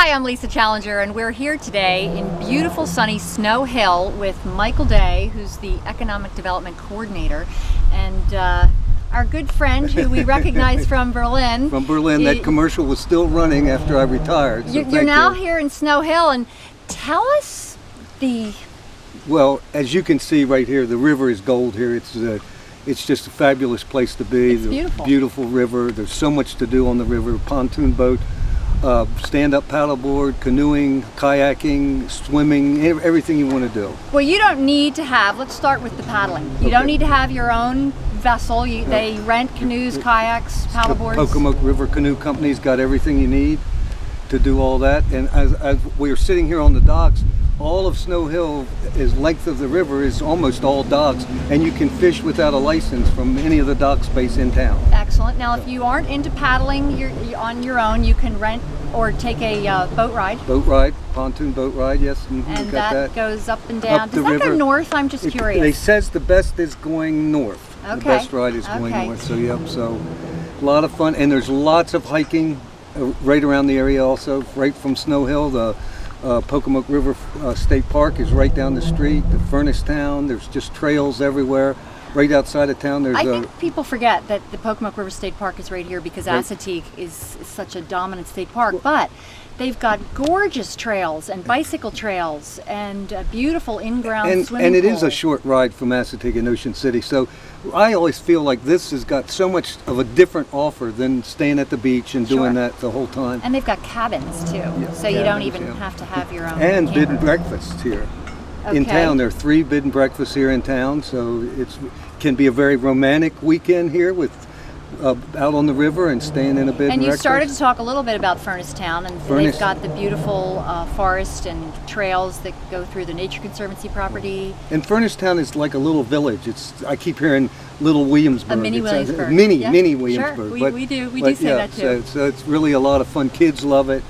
Hi, I'm Lisa Challenger, and we're here today in beautiful sunny Snow Hill with Michael Day, who's the Economic Development Coordinator, and our good friend who we recognize from Berlin. From Berlin. That commercial was still running after I retired. So you're now here in Snow Hill, and tell us the... Well, as you can see right here, the river is gold here. It's just a fabulous place to be. It's beautiful. Beautiful river. There's so much to do on the river. Pontoon boat, stand-up paddleboard, canoeing, kayaking, swimming, everything you want to do. Well, you don't need to have, let's start with the paddling. You don't need to have your own vessel. They rent canoes, kayaks, paddleboards. The Pocomoke River Canoe Company's got everything you need to do all that. And as we're sitting here on the docks, all of Snow Hill, is length of the river is almost all docks, and you can fish without a license from any of the dock space in town. Excellent. Now, if you aren't into paddling, you're on your own, you can rent or take a boat ride. Boat ride, pontoon boat ride, yes. And that goes up and down. Up Does the that go river. North? I'm just curious. It says the best is going north. Okay. The best ride is going north. So yep. So a lot of fun, and there's lots of hiking right around the area. Also, right from Snow Hill, the Pocomoke River State Park is right down the street. The Furnace Town. There's just trails everywhere. Right outside of town, I think people forget that the Pocomoke River State Park is right here because Assateague is such a dominant state park, but they've got gorgeous trails and bicycle trails and a beautiful in-ground swimming and it pool. is a short ride from Assateague and Ocean City, so I always feel like this has got so much of a different offer than staying at the beach and doing that the whole time. And they've got cabins too, so you don't even have to have your own and camper. bed and breakfasts here. In town, there are 3 bed and breakfasts here in town, so it can be a very romantic weekend here with out on the river and staying in a bed and breakfast. And you started to talk a little bit about Furnace Town, and they've got the beautiful forest and trails that go through the Nature Conservancy property. And Furnace Town is like a little village. I keep hearing Little Williamsburg. A mini Williamsburg. Mini Williamsburg. Sure, we do say that too. So it's really a lot of fun. Kids love it.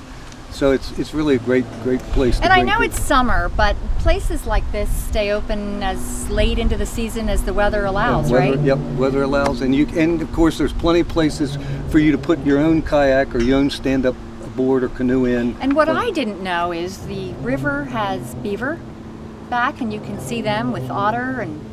So it's really a great place to And I know people. it's summer, but places like this stay open as late into the season as the weather allows, right? Yep, weather allows, and of course there's plenty of places for you to put your own kayak or your own stand-up board or canoe in. And what I didn't know is the river has beaver back, and you can see them with otter and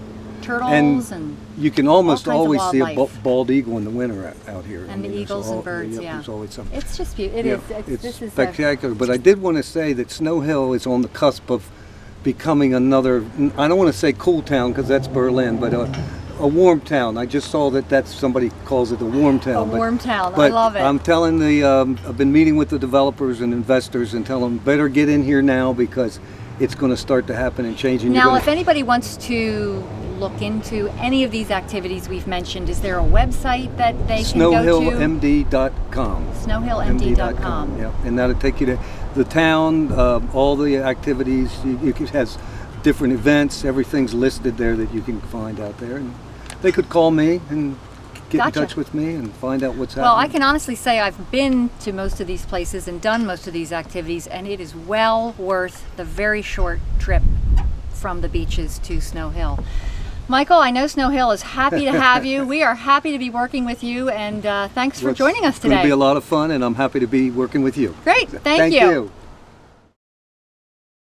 turtles and you can almost all kinds always of see a wildlife. bald eagle in the winter out here. And the eagles and birds, There's always something. It's just beautiful. It's spectacular. But I did want to say that Snow Hill is on the cusp of becoming another, I don't want to say cool town because that's Berlin, but a warm town. I just saw that somebody calls it a warm town. A warm town, but I love it. I'm telling I've been meeting with the developers and investors and telling them better get in here now because it's going to start to happen and change. Now, if anybody wants to look into any of these activities we've mentioned, is there a website that they can go to? Snowhillmd.com. Snowhillmd.com. Yeah, and that'll take you to the town, all the activities. It has different events. Everything's listed there that you can find out there. And they could call me and get in touch with me and find out what's happening. Well, I can honestly say I've been to most of these places and done most of these activities, and it is well worth the very short trip from the beaches to Snow Hill. Michael, I know Snow Hill is happy to have you. We are happy to be working with you, and thanks for joining us today. It's going to be a lot of fun, and I'm happy to be working with you. Great, thank you.